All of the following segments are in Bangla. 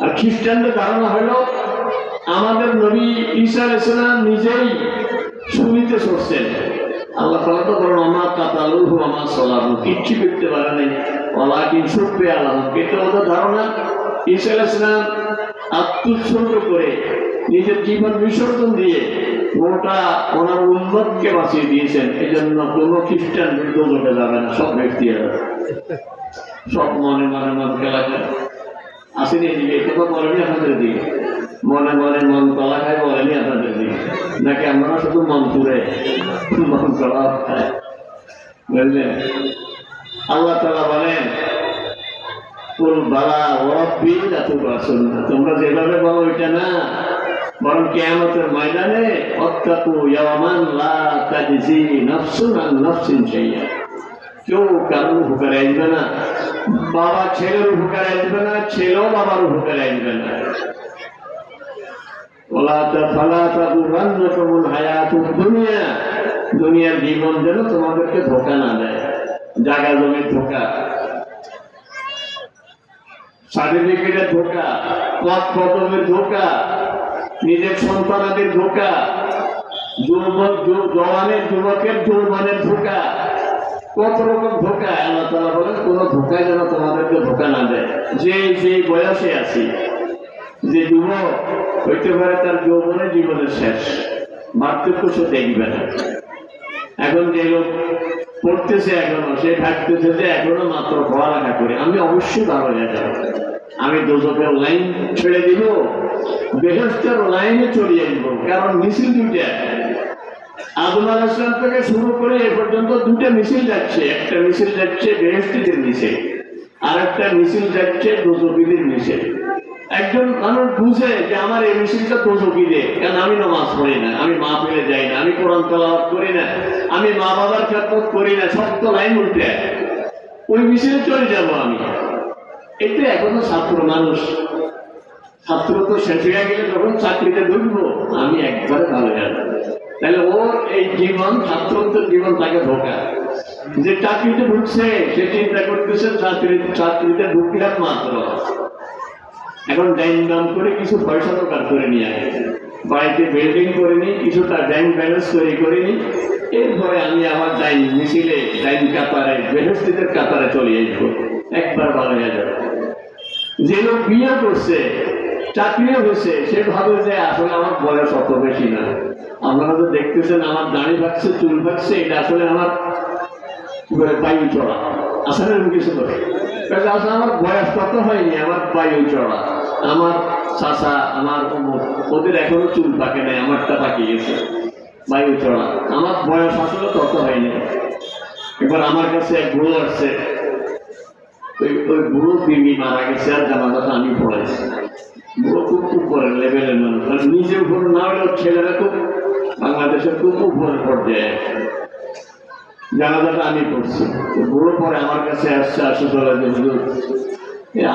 আর খ্রিস্টানদের ধারণা হলো আমাদের নবী ঈসা আলাইহিস সালাম নিজেই শুনিতে করছেন। আল্লাহ তাআলা তো বলেন আমা কাতালুহু আমা সালাবু, কিচ্ছু করতে পারে নাই, ওয়ালাকিন শুকরি আল্লাহ। কিন্তু ওদের ধারণা ঈসা আলাইহিস সালাম আত্মোৎসর্গ করে নিজের জীবন বিসর্জন দিয়ে গোটা ওনার উম্মতকে বাঁচিয়ে দিয়েছেন। এই জন্য কোনো খ্রিস্টান দোজখে যাবে না, সব ব্যক্তি সব মনে মনে মন খেলা খায় আসেনি এদিকে, এটা তো বলেনি আপনাদের দিকে, মনে মনে মন কলা খায় বলেনি আপনাদের দিকে, নাকি আমরা শুধু মন পুরে মন কলা খায়, বুঝলেন? আল্লাহ তাআলা বলেন তোমরা যেভাবে বলো ওইটা না, বরং কিয়ামতের ময়দানে ওয়াত্তাকু ইয়াওমান লা তাজজি নাফসুন আন নাফসিন শাইআ, কেউ কারোর উপকারে আসবে না, বাবা ছেলের উপকারে আসবে না, ছেলেও বাবার উপকারে আসবে না। দুনিয়ার জীবন যেন তোমাদেরকে ধোঁকা না দেয়, জায়গা জমির ধোঁকা, সার্টিফিকেটের ধোঁকা, পদ পদবীর ধোঁকা, নিজের সন্তানাদের ধোঁকা, জওয়ানের যুবকের যৌবনের ধোঁকা, কত রকম ধোঁকা। আল্লাহ তাআলা বলেন কোন ধোঁকায় যেন তোমাদেরকে ধোঁকা না দেয়। যে বয়সে আছি, যে যুবক হইতে পারে তার যৌবনের জীবনের শেষ, বার্ধক্য সে দেখবে না। এখন যে লোক পড়তেছে এখনো, সে ভাবতেছে যে এখনো মাত্র পড়ালেখা করে আমি অবশ্যই ভালো হয়ে যাবো, আমি দোজখের লাইন ছেড়ে দিব, বেহেশতের লাইনে চলিয়ে দিব। কারণ মিছিল দুইটা, আদম আলাইহিস সালাম থেকে শুরু করে এ পর্যন্ত দুটো মিছিল যাচ্ছে। একটা মিছিল যাচ্ছে বেহেশতীদের মিছিল, আর একটা মিছিল যাচ্ছে দোজখীদের মিছিল। একজন মানুষ বুঝে যে আমার এই মিছিলটা দোজখীদের, কারণ আমি নামাজ পড়ি না, আমি মাহফিলে যাই না, আমি কোরআন তেলাওয়াত করি না, আমি মা বাবার খেদমত করি না, সব তো লাইন উল্টে, ওই মিছিলে চলে যাব আমি। এটা এখনো ছাত্র মানুষ, ছাত্র তো শেষ হয়ে গেলে যখন চাকরিতে ঢুকবো আমি একবারে ভালো যাব। তাহলে ওর এই জীবন, ছাত্রত্বের জীবন তাকে ধোঁকা। যে চাকরিতে ঢুকছে সে চিন্তা করতেছে চাকরিতে ঢুকলাম মাত্র, এখন ডাইন দাম করে কিছু পয়সা দোকান করে নিয়ে আসে, বাড়িতে বিল্ডিং করে নি, কিছুটা ব্যাংক ব্যালেন্স তৈরি করে নি, এরপরে আমি আমার ডাইন মিছিলে, ডাইন কাতারে, বেহেশতীদের কাতারে চলে আসবো, একবার ভালো হয়ে যাবে। যে লোক বিয়ে করছে, চাকরিও হয়েছে, সে ভাবে যে আসলে আমার বয়স অত বেশি না, আপনারা তো দেখতেছেন আমার দাড়ি ভাগছে, চুল ভাগছে, এটা আসলে আমার বায়ু চড়া, আসলে কিছু করে আসলে আমার বয়স তত হয়নি, আমার বায়ু চড়া, আমার চাচা, আমার ওদের এখনো চুল পাকে নাই, আমারটা পাকিয়ে গেছে, বায়ু চড়া, আমার বয়স আসলে তত হয়নি। এবার আমার কাছে এক বুড়ো আসছে, ওই বুড়ো বিবি মারা গেছে আর জানাজাটা আমি পড়াইছি। বুড়ো খুব উপরের লেভেলের মানুষ, নিজে উপরে না হলেও ছেলেরা খুব বাংলাদেশের খুব উপরের পর্যায়ে, জানাজাটা আমি পড়ছি। বুড়ো পরে আমার কাছে আসছে, আসে চলে যে হুজুর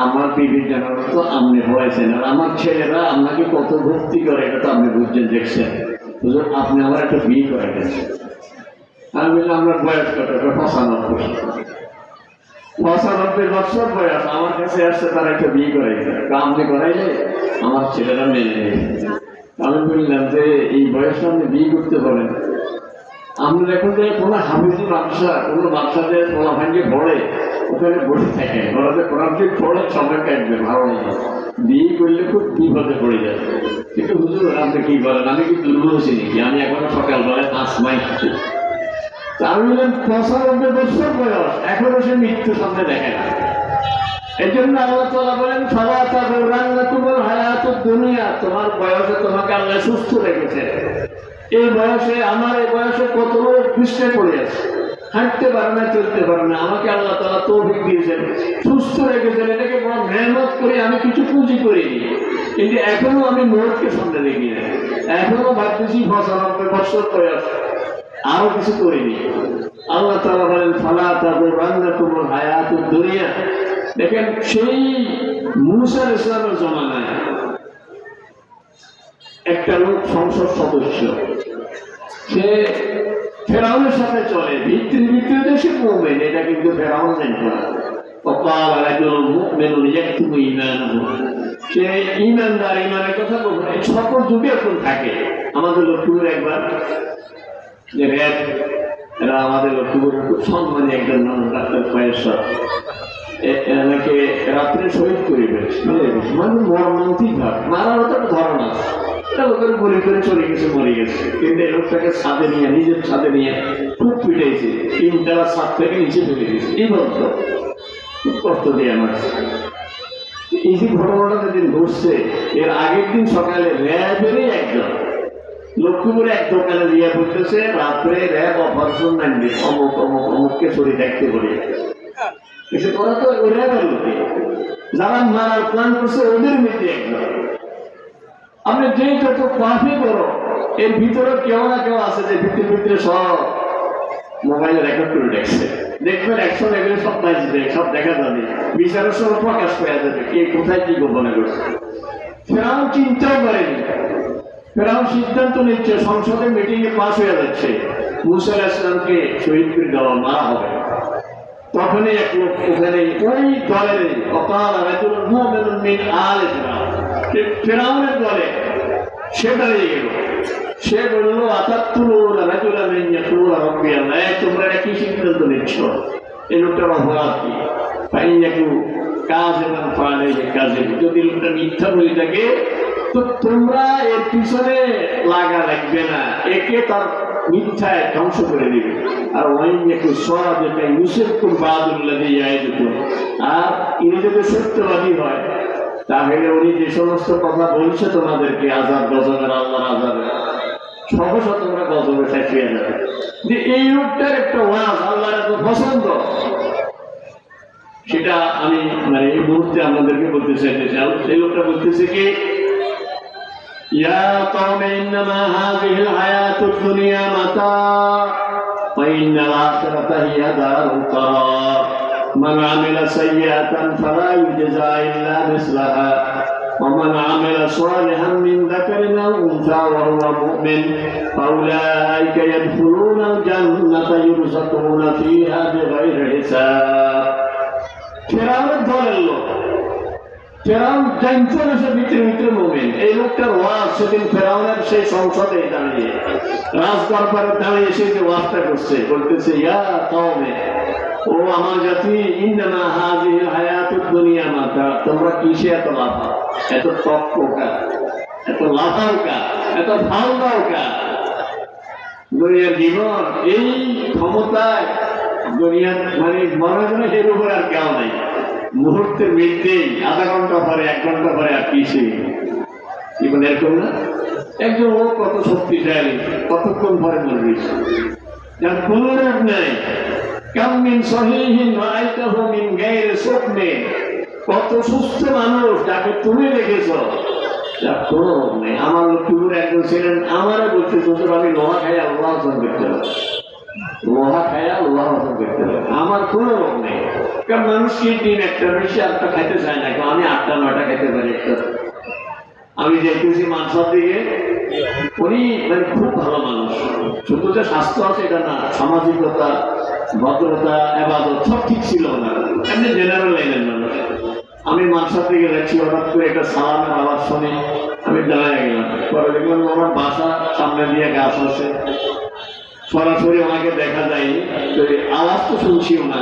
আমার বিবির জানাজা তো আপনি পড়াইছেন, আর আমার ছেলেরা আপনাকে কত ভক্তি করে এটা তো আপনি বুঝছেন, দেখছেন হুজুর, আপনি আমার একটা বিয়ে করে গেছেন। আমি বললাম আপনার বয়স কত? 95 বছর বয়স, আমার কাছে আসছে, তারা একটা বিয়ে করাইছে, আপনি করাইলে আমার ছেলেরা মেনে নেবে। আমি বললাম যে এই বয়সে আপনি বিয়ে করতে পারেন, আমরা দেখুন যে কোনো হাফিজি বাদশা, কোনো বাদশাদের পোলা ভাঙ্গে পড়ে ওখানে বসে থাকে, ওরা কোরআন পড়ে সময় কাটবে, ভালো লাগে, বিয়ে করলে খুব বিপদে পড়ে যায়। কিন্তু হুজুর আপনি কি বলেন, আমি কি দুর্বল আছি নাকি, আমি এখনো সকালবেলায় 5 মাইল খাচ্ছি। আমি বললাম 95 বছর বয়স, এখনো সে মৃত্যু সামনে দেখে না। এই জন্য আল্লাহ তাআলা বলেন ফালা তাগুররান্নাকুমুল হায়াতুদ দুনিয়া, তোমার বয়সে তোমাকে আল্লাহ সুস্থ রেখেছে। এই বয়সে, আমার এই বয়সে কত লোক পৃষ্ঠে পড়ে আছে, হাঁটতে পারে না, চলতে পারে না, আমাকে আল্লাহ তাআলা তৌফিক দিয়েছেন, সুস্থ রেখেছেন, এটাকে বড় মেহনত করে আমি কিছু পুঁজি করিনি, কিন্তু এখনো আমি মৌতকে সামনে দেখি না, এখনো ভাবতেছি 95 বছর বয়স, আরো কিছু করিনি। আল্লাহ তাআলা বলেন ফালা তাগুররান্নাকুমুল হায়াতুদ দুনিয়া। দেখেন সেই মূসা আলাইহিস সালামের জমানায় একটা লোক সংসদ সদস্য, সে ফেরাউনের সাথে চলে, ভিতরে সে মুমিন, এটা কিন্তু ফেরাউন জানত না। وقال رجل مؤمن يكتم إيمانه সে ইমানদার, ইমানের কথা বলবে, সকল যুগে এখন থাকে। আমাদের লক্ষ্মীপুর একবার যে র্যাব, এরা আমাদের লক্ষ্মীপুরের খুব সম্মানী একজন মানুষ, ডাক্তার ফয়েশ্বর, এনাকে রাত্রে শহীদ করে ফেলছে, মানে মর্মান্তিক ভাব, মারার তো একটা ধরন আছে, এটা লোকের গুলি করে চলে গেছে, মরে গেছে। কিন্তু এই লোকটাকে ছাদে নিয়ে, নিজের ছাদে নিয়ে খুব পিটাইছে, 3 তলা ছাদ থেকে নিচে ফেলে দিয়েছে। এই বলতো খুব কষ্ট দিয়ে আমার। এই যে ঘটনাটা যেদিন ঘটছে, এর আগের দিন সকালে র্যাবেরই একজন লক্ষ্মীপুরে এক দোকানে দিয়ে বলতেছে, রাত্রে র্যাব অপারেশন নামবে, অমুক অমুক অমুককে শরীর দেখতে বলে। ওরা তো র্যাবের লোকে, যারা মারার প্ল্যান করছে ওদের মধ্যে একজন। আপনি যে যত পাফে করো, এর ভিতরে কেউ না কেউ আছে যে ভিতরে ভিতরে সব মোবাইলে রেকর্ড করে দেখছে। দেখবেন 100 লেভেলে সব বাজবে, সব দেখা যাবে, বিচারের সময় প্রকাশ পাওয়া যাবে কে কোথায় কি গোপনে করছে। ফেরাউন চিন্তাও করেনি, ফেরাউন সিদ্ধান্ত নিচ্ছে, সংসদে মিটিং এ পাস হয়ে যাচ্ছে মুসা আলাইহিস সালামকে শহীদ করে দেওয়া, মারা হবে। তখনই এক লোক ওখানে ওই দলের অকাল রাজুল মুমিনুন মিন আলে ফেরাউন, ফেরাউনের দলে সে দাঁড়িয়ে গেল। সে বলল, আতাতুলুনা রাজুলান ইয়াকুলু রাব্বি আল্লাহ, তোমরা এটা কি সিদ্ধান্ত নিচ্ছ? এই লোকটার অপরাধ কি? ফাইয়াকু কাযিবান ফালাইহি কাযিব, যদি লোকটা মিথ্যা বলে থাকে তো তোমরা এর পিছনে লাগা লাগবে না, একে তার মিথ্যায় ধ্বংস করে দিবে। আর ওয়াইয়াকু সাদিকান ইউসিবকুম বাদুল্লাযী ইয়াইদুকুম, আর ইনি যদি সত্যবাদী হয় তাহলে উনি যে সমস্ত কথা বলছে তোমাদেরকে আযাব গজবের, আল্লাহর আযাবে সহসা তোমরা গজবে ঠেকিয়ে যাবে। যে এই লোকটার একটা ওয়াজ আল্লাহর এত পছন্দ, সেটা আমি মানে এই মুহূর্তে আপনাদেরকে বলতে চাইতে চাই। সেই লোকটা বলতেছে কি, ইয়া কওমি ইন্নামা হাযিহিল হায়াতুদ দুনিয়া মাতা ওয়া ইন্নাল আখিরাতা হিয়া দারুল কারার মান আমিলা সাইয়্যাতান ফালা ইউজা ইল্লা মিসলাহা ومن عمل صالحا من ذكر أو أنثى وهو مؤمن فأولئك يدخلون الجنة يرزقون فيها بغير حساب। ফেরাউনের দলের লোক, ফেরাউন জানতো না সে ভিতরে ভিতরে মুমিন। এই লোকটার ওয়াজ সেদিন ফেরাউনের সেই সংসদে দাঁড়িয়ে, রাজদরবারে দাঁড়িয়ে এসে যে ওয়াজটা করছে, বলতেছে, ইয়া কওমি, ও আমার জাতি, ইন্নামা হাযিহিল হায়াতুদ দুনিয়া মাতা, তোমরা কিসে এত লাফাও, এত তক্কা, এত লাফাও কা, এত ফাল দাও কা? দুনিয়ার জীবন এই ক্ষমতায়, দুনিয়ার মানে মনে মনে এর উপর আর কেউ নাই। মুহূর্তের মধ্যেই আধা ঘন্টা পরে, 1 ঘন্টা পরে আর কিসে জীবন এরকম না। একজন ও কত শক্তিশালী, কতক্ষণ পরে মরবে, যার কোনো রোগ নাই। কামিন সহিহিন রাআইতাহু মিন গায়রি সুকমিন, কত সুস্থ মানুষ যাকে তুমি দেখেছ, যার কোনো রোগ নেই। আমার লক্ষ্মীপুর একজন ছিলেন, আমারও বলছে, শ্বশুর আমি লোহা খাই আল্লাহ হাসন করতে হবে, লোহা খাই আল্লাহ হাসন করতে হবে, আমার কোনো রোগ নেই। কারণ মানুষ কি দিন একটা বেশি আটটা খাইতে চায় না, আমি 8টা 9টা খাইতে পারি একটা। আমি দেখতেছি মানসার দিকে, উনি মানে খুব ভালো মানুষ, শুধু যে স্বাস্থ্য আছে এটা না, সামাজিকতা, ভদ্রতা, ইবাদত সব ঠিক ছিল না, এমনি জেনারেল লাইনের মানুষ। আমি মানসার দিকে যাচ্ছি, হঠাৎ করে একটা সালামের আওয়াজ শুনি, আমি দাঁড়ায় গেলাম। পরে দেখলাম আমার বাসা সামনে দিয়ে গাছ আছে, সরাসরি আমাকে দেখা যায়নি, আওয়াজ তো শুনছিও না,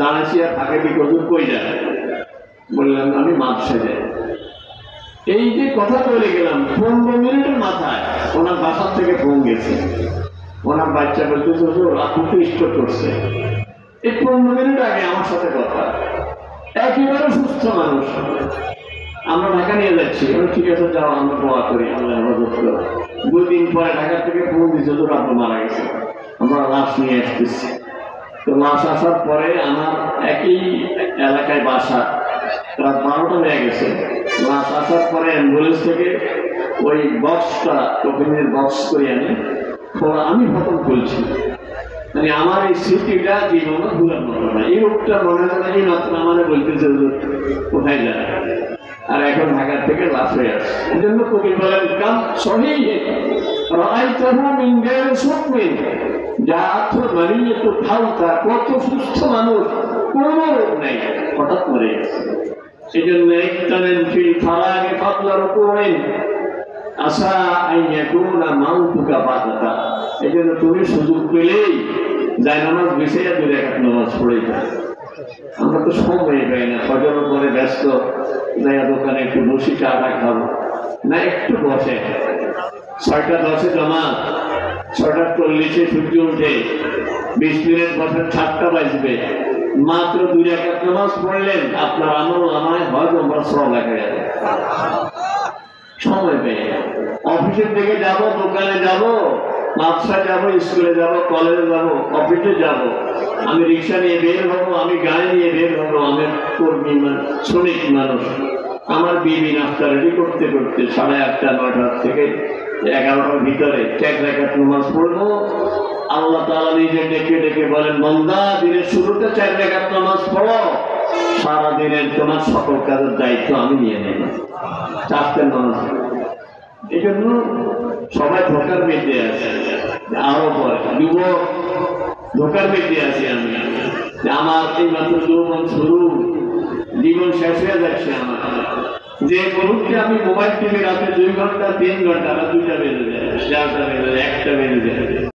দাঁড়াচ্ছি আর থাকে কি কদূর কই যায়, বললাম আমি মাদ্রাসায় যাই। এই যে কথা বলে গেলাম, 15 মিনিটের মাথায় ওনার বাসার থেকে ফোন গেছে, ওনার বাচ্চা বলতেছে, আপনি তো স্ট্রোক করছে। এই 15 মিনিট আগে আমার সাথে কথা, একেবারে সুস্থ মানুষ। আমরা ঢাকা নিয়ে যাচ্ছি, ঠিক আছে যাও, আমরা দোয়া করি আল্লাহ হেফাজত করো। 2 দিন পরে ঢাকা থেকে ফোন দিচ্ছে, আপনি মারা গেছে, আমরা লাশ নিয়ে আসতেছি। তো লাশ আসার পরে আমার একই এলাকায় বাসা, রাত 12টা হয়ে গেছে। লাশ আসার পরে অ্যাম্বুলেন্স থেকে ওই বক্সটা, টোকেনের বক্স করে আনে, আমি ফটো খুলছি। মানে আমার এই স্মৃতিটা জীবনে ভুলার মতো না। এই রোগটা মনে হয় না, এই মাত্র আমাদের বলতেছে কোথায় যায়, আর এখন ঢাকার থেকে লাশ হয়ে আসে। এই জন্য কবি বলেন, কাম সহি রাআইতাহু মিন গায়রি সুকমিন, যা অর্থ মানিয়ে তো ফালতা, কত সুস্থ মানুষ, কোনো রোগ নাই, হঠাৎ মরে গেছে। সেই জন্য একটানেন ফিল ফারায় রাকুইন আশা আন ইয়াকুনা মাউতুকা বাতাতা। এজন্য তুমি সুযোগ পেলেই জায়নামাজ বিছাইয়া 2 রাকাত নামাজ পড়ে যাও। আমরা তো সময় পাই না, ফজরের পরে ব্যস্ত, যাইয়া দোকানে একটু বসি চাটা খাবো না, একটু বসে 6টা 10 জামাত, 6টা 40 সূর্য উঠে 20 মিনিট বসে 7টা বাজবে, মাত্র 2 রাকাত নামাজ পড়লেন, আপনার আমল নামায় হয়তো আমরা 100 লেখা যাবে। সময় পেয়ে অফিসের দিকে যাব, দোকানে যাব, মাদ্রাসা যাব, স্কুলে যাব, কলেজে যাব, অফিসে যাব, আমি রিক্সা নিয়ে বের হবো, আমি গাড়ি নিয়ে বের হবো, আমি কর্মী শ্রমিক মানুষ, আমার বিবি নাস্তা রেডি করতে করতে 8:30 9টা থেকে 11টার ভিতরে 4 রাকাত নামাজ পড়বো। আল্লাহ তাআলা নিজে ডেকে ডেকে বলেন, বান্দা দিনের শুরুতে 4 রাকাত নামাজ পড়ো, সারা দিনের তোমার সকল কাজের দায়িত্ব আমি নিয়ে নেব। 4টা নামাজ। এই জন্য সবাই ধোকার মধ্যে আছে, আরো পরে যুবক ধোকার মধ্যে আছি আমি, আমার এই মাত্র যৌবন শুরু, জীবন শেষ হয়ে যাচ্ছে আমার। যে মুহূর্তে আমি মোবাইল টিভি রাতে 2 ঘন্টা 3 ঘন্টা, 2টা বেজে যায়, 4টা বেজে যায়, 1টা বেজে যায়।